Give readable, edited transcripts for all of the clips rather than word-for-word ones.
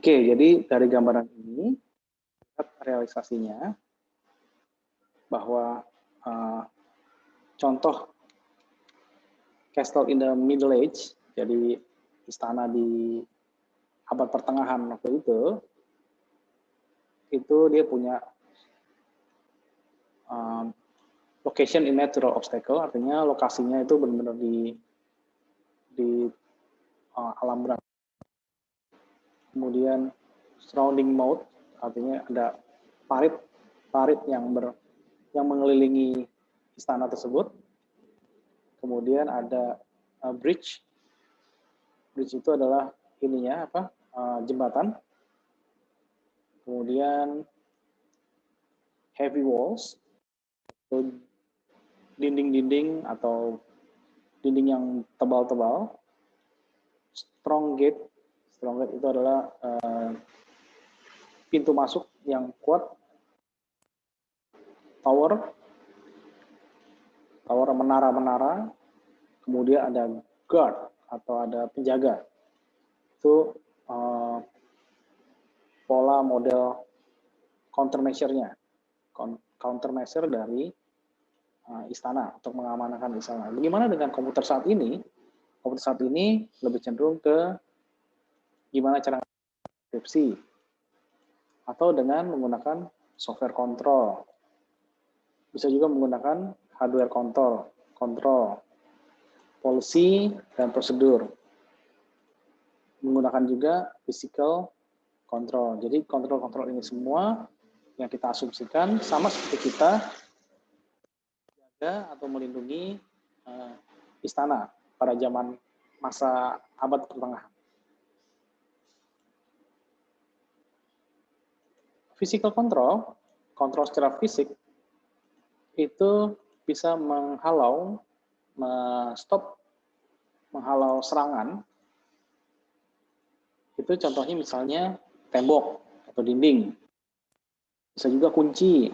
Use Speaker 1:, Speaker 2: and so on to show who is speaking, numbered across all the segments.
Speaker 1: Oke, jadi dari gambaran ini lihat realisasinya bahwa contoh castle in the Middle Age, jadi istana di abad pertengahan waktu itu dia punya location in natural obstacle, artinya lokasinya itu benar-benar di alam berat. Kemudian surrounding moat, artinya ada parit yang mengelilingi istana tersebut. Kemudian ada bridge itu adalah ininya jembatan. Kemudian heavy walls, dinding-dinding atau dinding yang tebal-tebal. Strong gate itu adalah pintu masuk yang kuat. Tower menara. Kemudian ada guard atau ada penjaga. Itu pola model countermeasure-nya. Countermeasure dari istana untuk mengamankan istana. Bagaimana dengan komputer saat ini? Komputer saat ini lebih cenderung ke gimana cara enkripsi atau dengan menggunakan software control. Bisa juga menggunakan hardware control, policy dan prosedur. Menggunakan juga physical control. Jadi kontrol ini semua yang kita asumsikan sama seperti kita jaga atau melindungi istana pada zaman masa abad pertengahan. Physical control secara fisik itu bisa menghalau serangan. Itu contohnya misalnya tembok atau dinding. Bisa juga kunci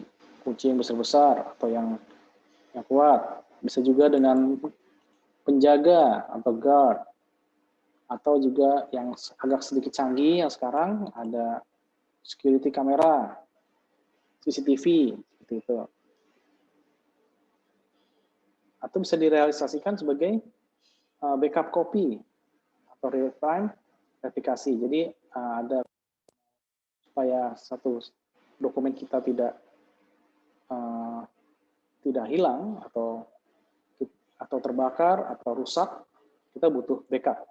Speaker 1: yang besar-besar atau yang kuat. Bisa juga dengan penjaga atau guard. Atau juga yang agak sedikit canggih yang sekarang ada security kamera, CCTV, seperti itu. Atau bisa direalisasikan sebagai backup copy atau real time verifikasi. Jadi ada supaya satu dokumen kita tidak hilang atau terbakar atau rusak, kita butuh backup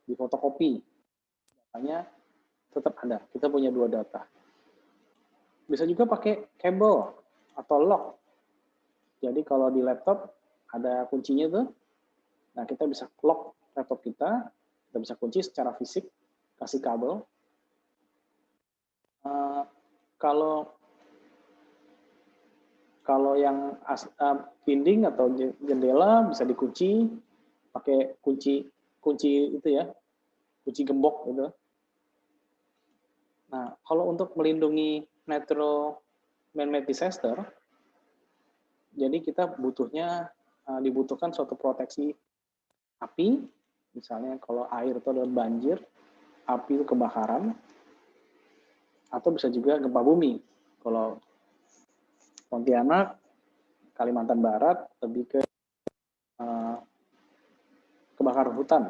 Speaker 1: di fotokopi. Datanya tetap ada. Kita punya 2 data. Bisa juga pakai kabel atau lock. Jadi kalau di laptop ada kuncinya tuh, nah kita bisa lock laptop kita bisa kunci secara fisik, kasih kabel. Kalau yang dinding atau jendela bisa dikunci pakai kunci itu ya, kunci gembok gitu. Nah, kalau untuk melindungi natural man-made disaster, jadi kita dibutuhkan suatu proteksi api, misalnya kalau air itu adalah banjir, api itu kebakaran, atau bisa juga gempa bumi. Kalau Pontianak, Kalimantan Barat lebih ke kebakaran hutan,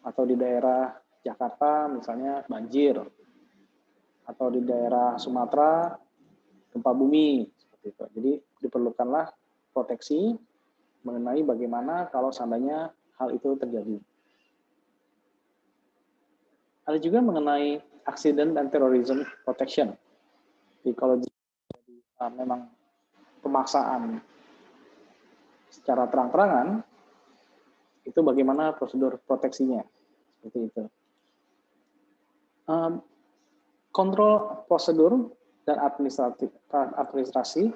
Speaker 1: atau di daerah Jakarta misalnya banjir, atau di daerah Sumatera gempa bumi, seperti itu. Jadi diperlukanlah proteksi mengenai bagaimana kalau seandainya hal itu terjadi. Ada juga mengenai accident and terrorism protection. Jadi kalau memang pemaksaan secara terang-terangan, itu bagaimana prosedur proteksinya, seperti itu. Kontrol prosedur dan administrasi,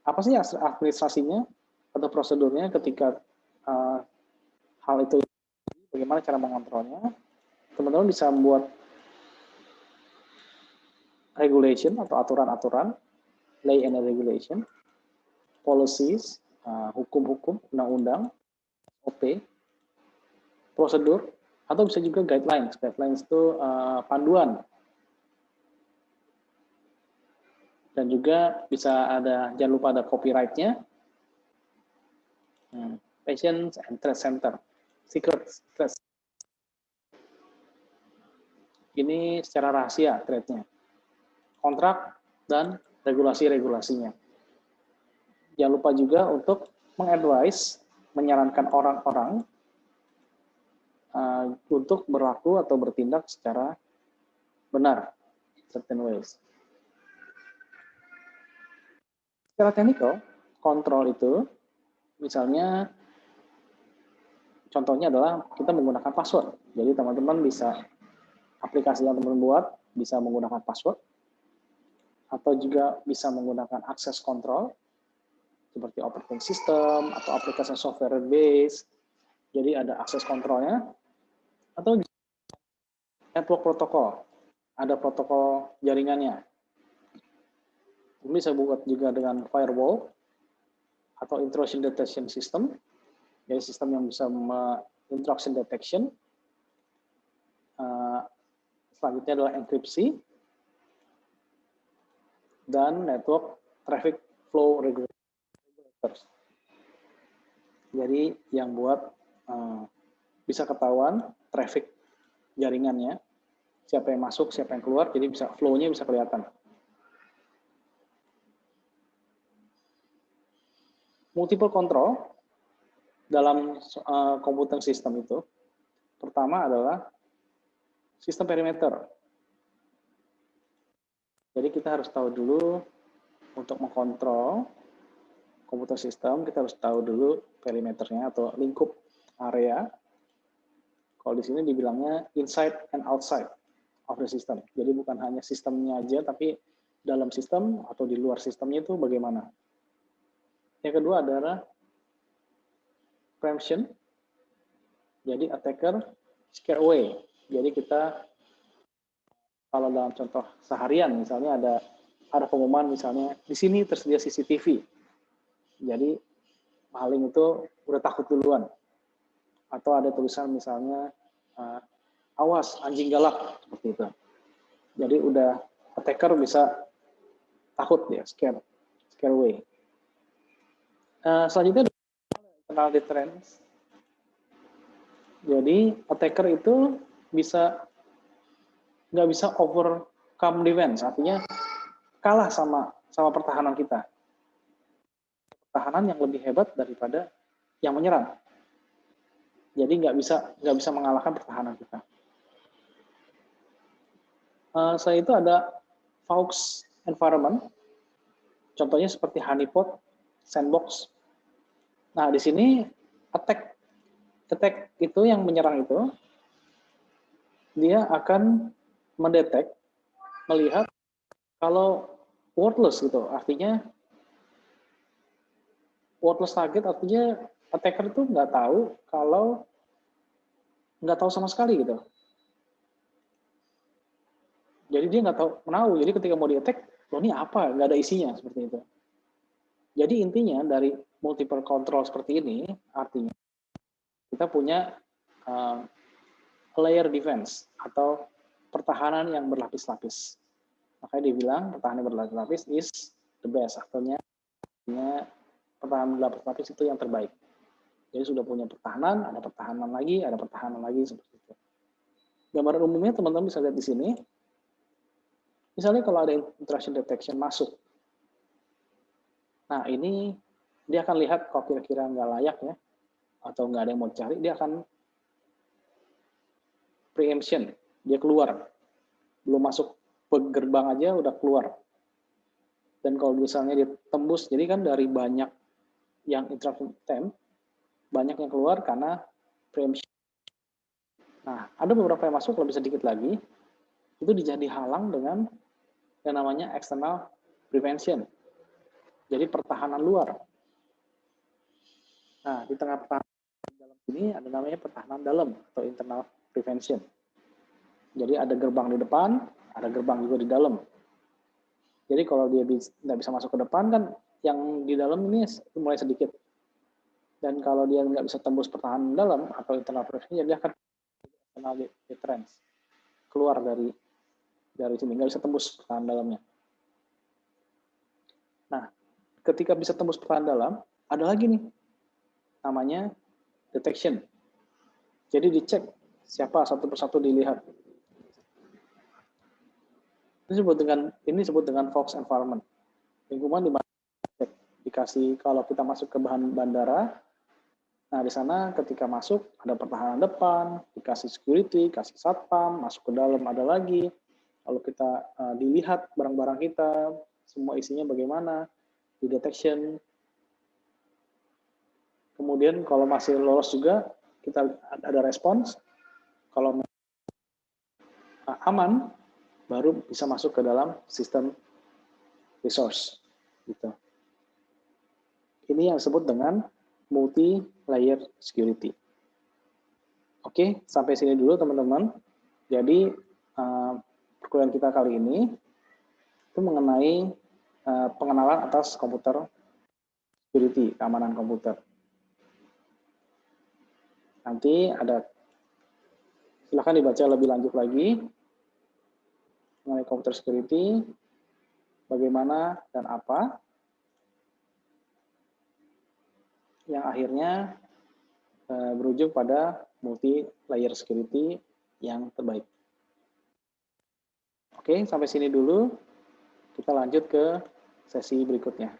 Speaker 1: apa sih administrasinya atau prosedurnya ketika hal itu, bagaimana cara mengontrolnya? Teman-teman bisa membuat regulation atau aturan-aturan, lay and regulation, policies, hukum-hukum, undang-undang, OP, prosedur, Atau bisa juga guidelines. Guidelines itu panduan. Dan juga bisa ada, jangan lupa ada copyright-nya. Patience and Trust Center. Secret Trust. Ini secara rahasia trade-nya. Kontrak dan regulasi-regulasinya. Jangan lupa juga untuk mengadvise, menyarankan orang-orang untuk berlaku atau bertindak secara benar, certain ways. Secara teknikal, kontrol itu, misalnya, contohnya adalah kita menggunakan password. Jadi teman-teman bisa, aplikasi yang teman-teman buat, bisa menggunakan password, atau juga bisa menggunakan access control, seperti operating system, atau aplikasi software base. Jadi ada access controlnya, atau network protokol, ada protokol jaringannya. Bisa buat juga dengan firewall atau intrusion detection system, jadi sistem yang bisa intrusion detection. Selanjutnya adalah enkripsi dan network traffic flow regulators. Jadi yang buat bisa ketahuan traffic jaringannya, siapa yang masuk, siapa yang keluar, jadi bisa flow-nya bisa kelihatan. Multiple control dalam komputer sistem itu, pertama adalah sistem perimeter. Jadi kita harus tahu dulu untuk mengkontrol komputer sistem, kita harus tahu dulu perimeternya atau lingkup area. Kalau di sini dibilangnya inside and outside of the system. Jadi bukan hanya sistemnya aja, tapi dalam sistem atau di luar sistemnya itu bagaimana. Yang kedua adalah preemption. Jadi attacker scare away. Jadi kita kalau dalam contoh seharian misalnya ada pengumuman misalnya di sini tersedia CCTV. Jadi maling itu udah takut duluan. Atau ada tulisan misalnya awas anjing galak seperti itu. Jadi udah attacker bisa takut ya, scare away. Selanjutnya internal deterrence. Jadi attacker itu nggak bisa overcome defense, artinya kalah sama pertahanan kita. Pertahanan yang lebih hebat daripada yang menyerang. Jadi nggak bisa mengalahkan pertahanan kita. Selain itu ada Faux environment, contohnya seperti honeypot, sandbox. Nah di sini attack itu yang menyerang itu, dia akan mendetek, melihat kalau worthless gitu, artinya worthless target artinya attacker itu nggak tahu sama sekali gitu. Jadi dia nggak tahu menahu. Jadi ketika mau di-attack, loh ini apa? Nggak ada isinya seperti itu. Jadi intinya dari multiple control seperti ini, artinya kita punya layer defense atau pertahanan yang berlapis-lapis. Makanya dibilang pertahanan berlapis-lapis is the best. Artinya pertahanan berlapis-lapis itu yang terbaik. Jadi sudah punya pertahanan, ada pertahanan lagi seperti itu. Gambaran umumnya teman-teman bisa lihat di sini. Misalnya kalau ada intrusion detection masuk. Nah ini dia akan lihat kalau kira-kira nggak layak ya, atau nggak ada yang mau cari, dia akan preemption, dia keluar. Belum masuk gerbang aja udah keluar. Dan kalau misalnya dia tembus, jadi kan dari banyak yang intrusion attempt, banyak yang keluar karena preemption. Nah, ada beberapa yang masuk lebih sedikit lagi, itu dijadi halang dengan yang namanya external prevention. Jadi pertahanan luar. Nah, di tengah pertahanan dalam ini ada namanya pertahanan dalam atau internal prevention. Jadi ada gerbang di depan, ada gerbang juga di dalam. Jadi kalau dia nggak bisa masuk ke depan kan, yang di dalam ini mulai sedikit. Dan kalau dia nggak bisa tembus pertahanan dalam atau internal prevention, dia akan internal deterrence, keluar dari sini, nggak bisa tembus pertahanan dalamnya. Nah, ketika bisa tembus pertahanan dalam, ada lagi nih, namanya detection. Jadi dicek siapa satu persatu dilihat. Ini disebut dengan Fox environment. Lingkungan di mana dikasih kalau kita masuk ke bahan bandara, nah di sana ketika masuk ada pertahanan depan, dikasih security, kasih satpam, masuk ke dalam ada lagi. Lalu kita dilihat barang-barang kita, semua isinya bagaimana, di detection. Kemudian kalau masih lolos juga, kita ada respons. Kalau aman, baru bisa masuk ke dalam sistem resource. Gitu. Ini yang disebut dengan multi-layer security. Oke, sampai sini dulu teman-teman. Jadi perkuliahan kita kali ini itu mengenai pengenalan atas komputer security, keamanan komputer. Nanti silakan dibaca lebih lanjut lagi mengenai komputer security, bagaimana dan apa, yang akhirnya berujung pada multi-layer security yang terbaik. Oke, sampai sini dulu. Kita lanjut ke sesi berikutnya.